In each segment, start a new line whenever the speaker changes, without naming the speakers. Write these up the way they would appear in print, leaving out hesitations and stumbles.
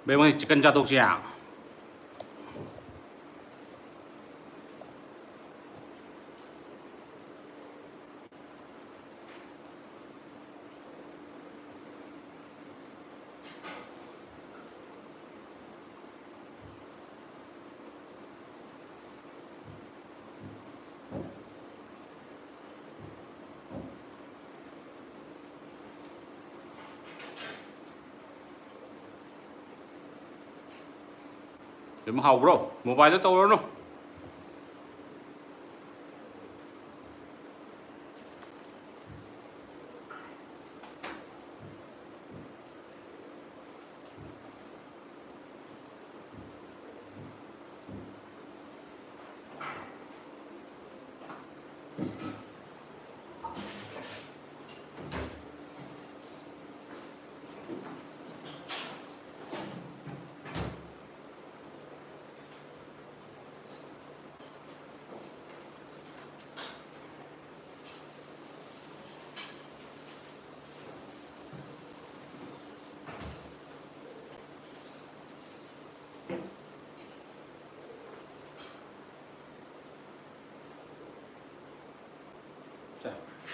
Bây giờ chicken cha tộc chả. Đừng hầu bro, mobile rất to đó.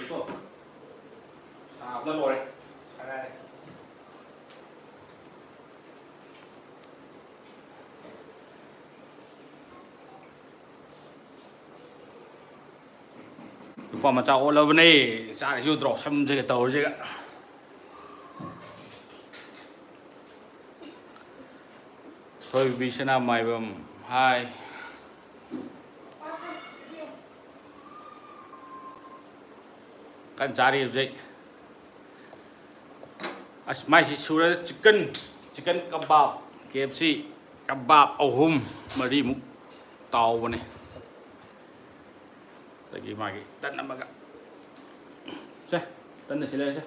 Itu udah boleh. Lupa macam olah ni, cari tu drop sam je tahu je. Thôi vì thế nào mày bầm hai kan cari je. Asmai si surah chicken kebab KFC kebab ohum mari mu tahu ni. Lagi magi tan nama gak. Sah tan sila sah.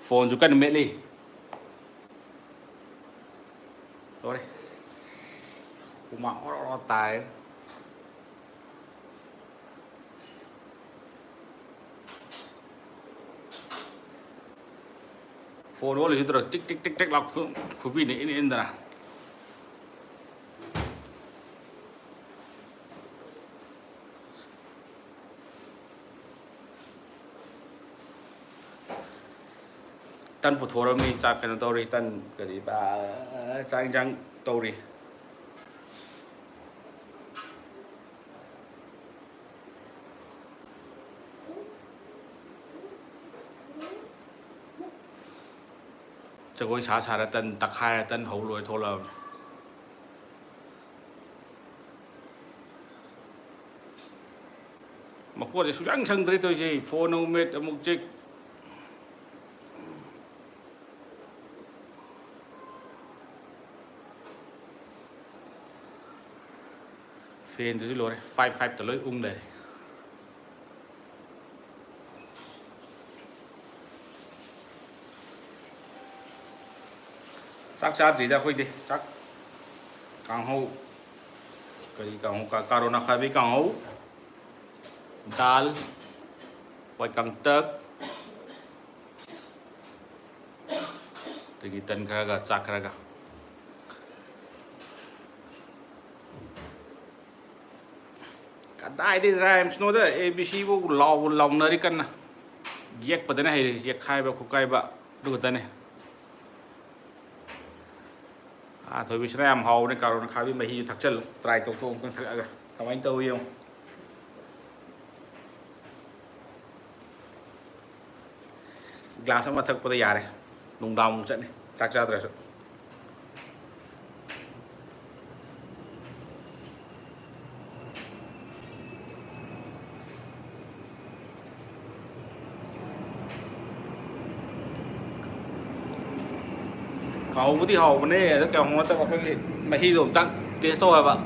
Phone juga ni meli. Rồi kumang orang tai phone boleh itu tik tik tik tik lak kubi ini indra tan phụ thuộc mi chắc cái tàu đi tan cái gì ba trang trang tàu đi cho coi xả ra tan tắc hai tan hậu lùi thôi là mà cô thì suy ăn sang tới tôi gì phone ông mệt một chiếc phiền từ lối 5 từ lối đây chắc chắn gì ra khơi đi chắc càng hậu cái càng hậu cả carona khai với càng hậu dal quay càng tớt thì tân karaga chắc karaga Dai di rhymes no da ABC wo law long na ri kan yek padana hai yek khai ba khukai ba du ta ne thôi bi sram hầu nên cầu nó khai bi mai hi thật chân trai tổ thôn con thật à thằng anh tôi không glass sama thật pada yare nung dam trận này chắc ra rồi hầu bữa đi hầu bên đây tất cả họ tất cả cái mà khi dùng tăng tiến sâu hả bạn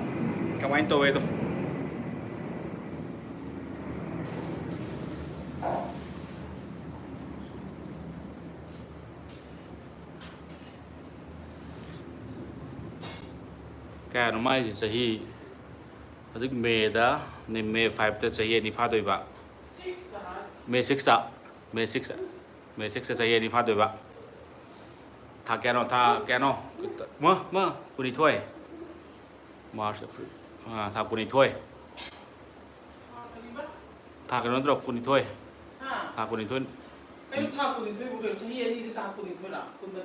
các anh tôi thôi cái nó mai thì sahi adik me da ne me 5 te sahi ni pha doi ba me 6 sa me 6 sahi ni pha doi ba ꯊꯥ ꯀꯌꯥꯅꯣ ꯃ ꯀꯨꯟꯅꯤꯊꯣꯏ March April ꯊꯥ ꯀꯨꯟꯅꯤꯊꯣꯏ ꯊꯥ ꯀꯩꯅꯣ ꯅꯠꯇ꯭ꯔꯣ ꯀꯨꯟꯅꯤꯊꯣꯏ ꯊꯥ ꯀꯨꯟꯅꯤꯊꯣꯏ
ꯀꯩꯅꯣ ꯊꯥ ꯀꯨꯟꯅꯤꯊꯣꯏꯕꯨ ꯀꯩꯅꯣ ꯆꯍꯤ ꯑꯅꯤꯁꯦ ꯊꯥ ꯀꯨꯟꯅꯤꯊꯣꯏꯔꯥ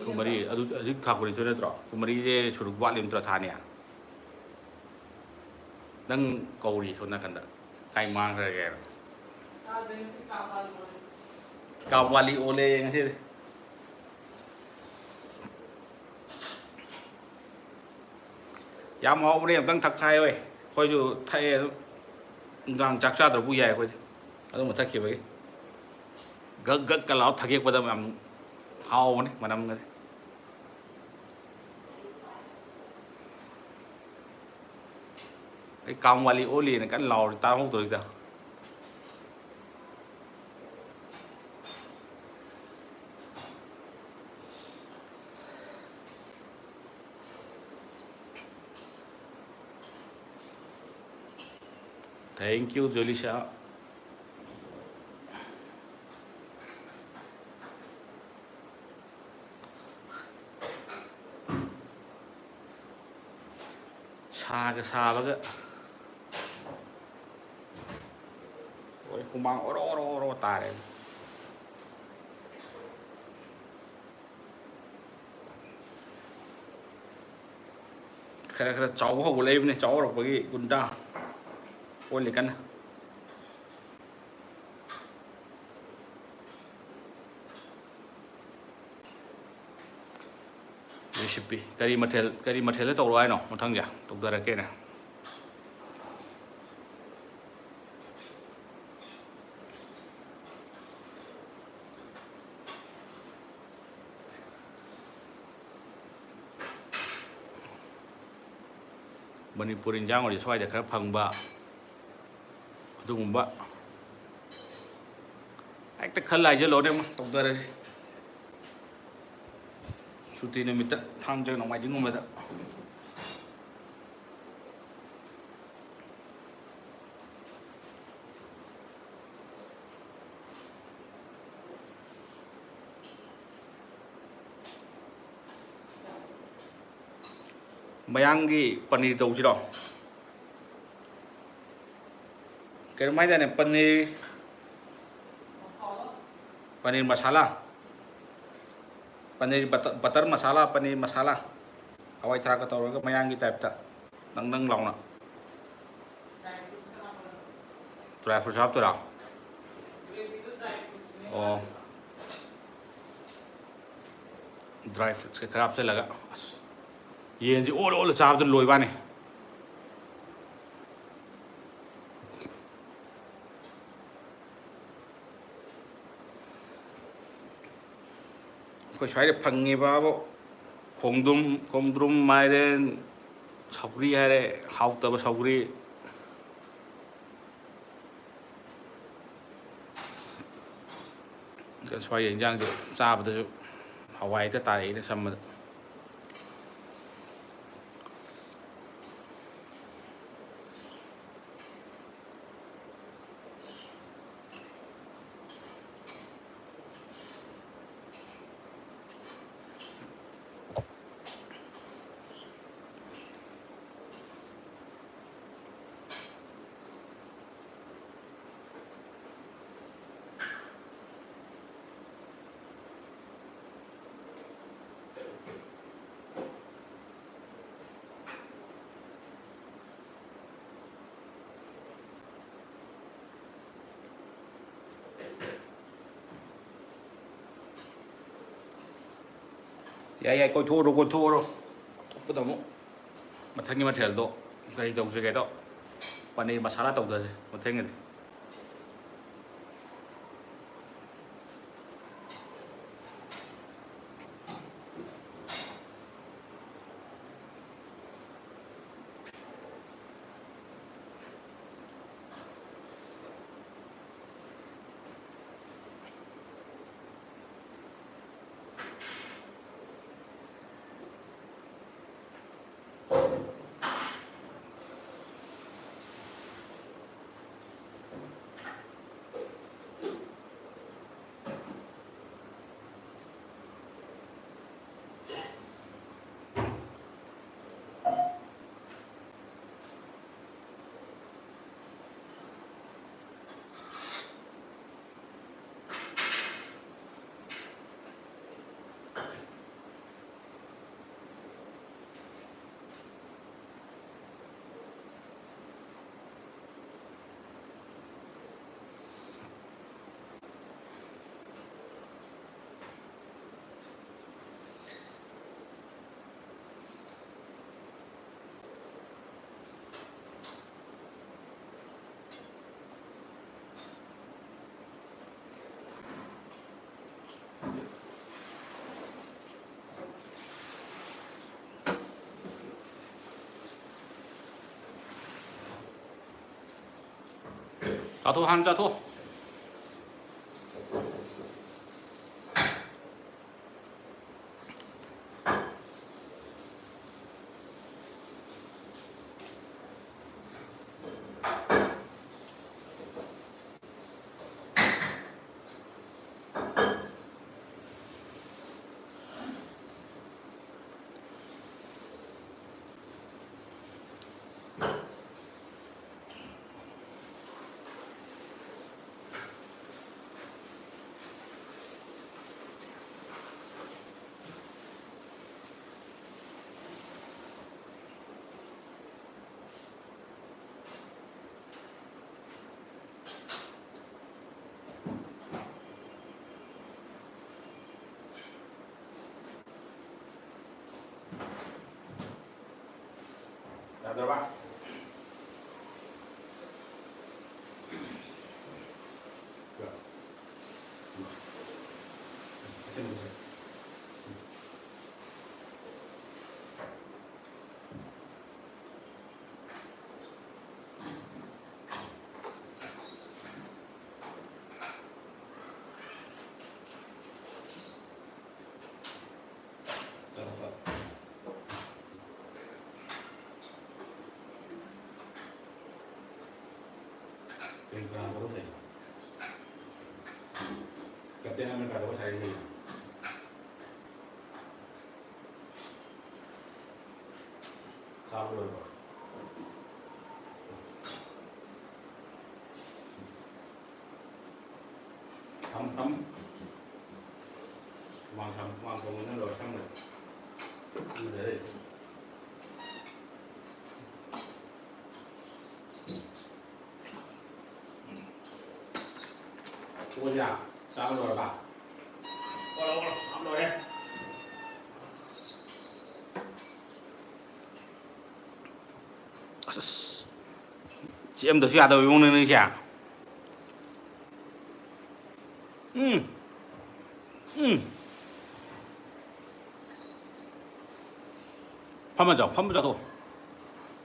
ꯀꯨꯟꯃꯔꯤ ꯑꯗꯨ ꯍꯧꯖꯤꯛ ꯊꯥ ꯀꯨꯟꯅꯤꯊꯣꯏ ꯅꯠꯇ꯭ꯔꯣ ꯀꯨꯟꯃꯔꯤꯁꯦ ꯁꯨꯔꯨꯛ ꯋꯥꯠꯂꯤ ꯅꯠꯇ꯭ꯔꯣ ꯊꯥꯅꯤ ꯅꯪ ꯀꯧꯔꯤ ꯁꯣꯝ ꯅꯥꯀꯟꯗ ꯀꯥꯏ ꯃꯥꯡꯈ꯭ꯔꯒꯦꯅ ꯀꯥꯞ ꯋꯥꯂꯤ ꯑꯣꯜꯂꯦ ꯉꯁꯤꯗꯤ ꯌꯥꯝ ꯍꯥꯎꯕꯅꯦ ꯑꯝꯇꯪ ꯊꯛꯈꯥꯏ ꯍꯣꯏ ꯑꯩꯈꯣꯏꯁꯨ ꯊꯛꯑꯦ ꯑꯗꯨꯝ ꯅꯨꯡꯗꯥꯡ ꯆꯥꯛ ꯆꯥꯗ꯭ꯔꯕꯨ ꯌꯥꯏ ꯑꯩꯈꯣꯏꯗꯤ ꯑꯗꯨꯝꯕ ꯊꯛꯈꯤꯕꯒꯤ ꯒꯛ ꯒꯛꯀ ꯂꯥꯎ ꯊꯒꯦꯛꯄꯗ ꯌꯥꯝ ꯍꯥꯎꯕꯅꯦ ꯃꯅꯝꯒꯗꯤ ꯑꯩ ꯀꯥꯝ ꯋꯥꯂꯤ ꯑꯣꯜꯂꯤꯅ ꯀꯟꯅ ꯂꯥꯎꯔꯤ ꯇꯥꯍꯧꯗꯧꯔꯤꯗ ꯊꯦꯡꯛ ꯌꯨ ꯖꯣꯂꯤꯁꯥ ꯁꯥꯒ ꯁꯥꯕꯒ ꯍꯨꯃꯥꯡ ꯑꯣꯔꯣ ꯑꯣꯔꯣ ꯑꯣꯔꯣ ꯇꯥꯔꯦ ꯈꯔ ꯈꯔ ꯆꯥꯎꯕ ꯍꯧꯕ ꯂꯩꯕꯅꯦ ꯆꯥꯎꯔꯛꯄꯒꯤ ꯒꯨꯟꯗꯥ ꯑꯣꯜꯂꯤ ꯀꯟꯅ ꯔꯦꯁꯤꯄꯤ ꯀꯔꯤ ꯃꯊꯦꯜꯗ ꯇꯧꯔꯣ ꯍꯥꯏꯅꯣ ꯃꯊꯪꯁꯦ ꯇꯧꯊꯔꯛꯀꯦꯅꯦ ꯃꯅꯤꯄꯨꯔ ꯏꯟꯖꯥꯡ ꯑꯣꯏꯔꯗꯤ ꯁ꯭ꯋꯥꯏꯗ ꯈꯔ ꯐꯪꯕ ꯑꯗꯨꯒꯨꯝꯕ ꯍꯦꯛꯇ ꯈꯜꯂ ꯍꯥꯏꯖꯜꯂꯣꯅꯦ ꯑꯃ ꯇꯧꯊꯔꯁꯤ ꯁꯨꯇꯤ ꯅꯨꯃꯤꯠꯇ ꯊꯥꯡꯖ ꯅꯣꯡꯃꯥꯏꯖꯤꯡꯒꯨꯝꯕꯗ ꯃꯌꯥꯡꯒꯤ ꯄꯅꯤꯔ ꯇꯧꯁꯤꯔꯣ ꯀꯩꯅꯣꯝ ꯍꯥꯏꯗꯥꯏꯅꯦ ꯄꯅꯤꯔ ꯃꯁꯥꯂꯥ ꯄꯅꯤꯔ ꯕꯇꯔ ꯃꯁꯥꯂꯥ ꯄꯅꯤꯔ ꯃꯁꯥꯂꯥ ꯍꯋꯥꯏ ꯊꯔꯥꯛꯀ ꯇꯧꯔꯒ ꯃꯌꯥꯡꯒꯤ ꯇꯥꯏꯞꯇ ꯅꯪ ꯂꯥꯎꯅ ꯗ꯭ꯔꯥꯏ ꯐ꯭ꯔꯨꯠꯁ ꯍꯥꯞꯇꯣꯏꯔꯥ ꯑꯣ ꯗ꯭ꯔꯥꯏ ꯐ꯭ꯔꯨꯠꯁꯀ ꯈꯔ ꯍꯥꯞꯆꯤꯜꯂꯒ ꯑꯁ ꯌꯦꯟꯁꯤ ꯑꯣꯜꯂ ꯑꯣꯜꯂ ꯆꯥꯕꯗ ꯂꯣꯏꯕꯅꯤ ꯑꯩꯈꯣꯏ ꯁ꯭ꯋꯥꯏꯗ ꯐꯪꯉꯤꯕꯕꯨ ꯈꯣꯡꯗ꯭ꯔꯨꯝ ꯃꯥꯏꯔꯦꯟ ꯁꯧꯒ꯭ꯔꯤ ꯍꯥꯏꯔꯦ ꯍꯥꯎꯇꯕ ꯁꯧꯒ꯭ꯔꯤ ꯁ꯭ꯋꯥꯏꯒꯤ ꯏꯟꯖꯥꯡꯁꯦ ꯆꯥꯕꯗꯁꯨ ꯍꯋꯥꯏ ꯍꯦꯛꯇ ꯇꯥꯔꯛꯏꯅ ꯁꯝꯕꯗ ꯌꯥꯏ ꯀꯣꯏꯊꯣꯛꯎꯔꯣ ꯑꯇꯣꯞꯄꯗ ꯑꯃꯨꯛ ꯃꯊꯪꯒꯤ ꯃꯊꯦꯜꯗꯣ ꯀꯔꯤ ꯇꯧꯁꯤꯒꯦꯗꯣ ꯄꯅꯤꯔ ꯃꯁꯥꯂꯥ ꯇꯧꯊꯁꯦ ꯃꯊꯪꯒꯤꯗꯤ 짜토 한 짜토. 자, 들어봐. Kena terus ya. Katanya mereka tahu saya ini. Tahu loh. Thấm hoàng cùng nó rồi xong rồi như thế này. Ủa gì à? Sao rồi bà? Đâu, xong rồi đấy. Chị em từ phía tôi uống lên chả. 판매자 도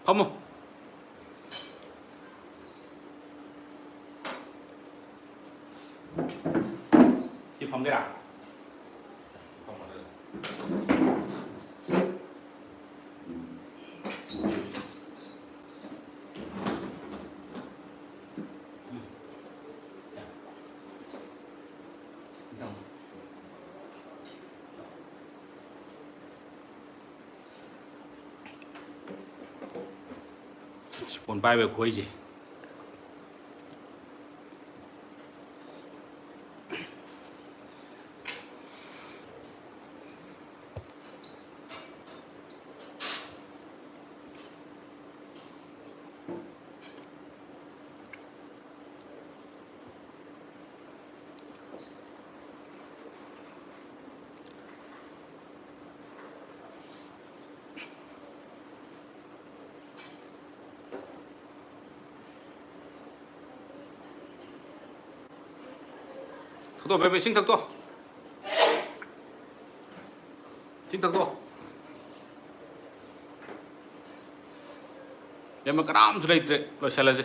판매 이 판매라 본 바이브에 보이지? 또 매매 싱탁도 얘만 까람 들어있더래 러시아라지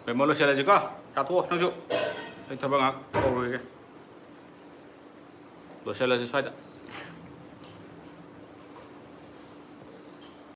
phải mua lô xe là gì cơ trả thua năng dụng thôi bằng ác cầu rồi kìa lô xe là gì xoay đã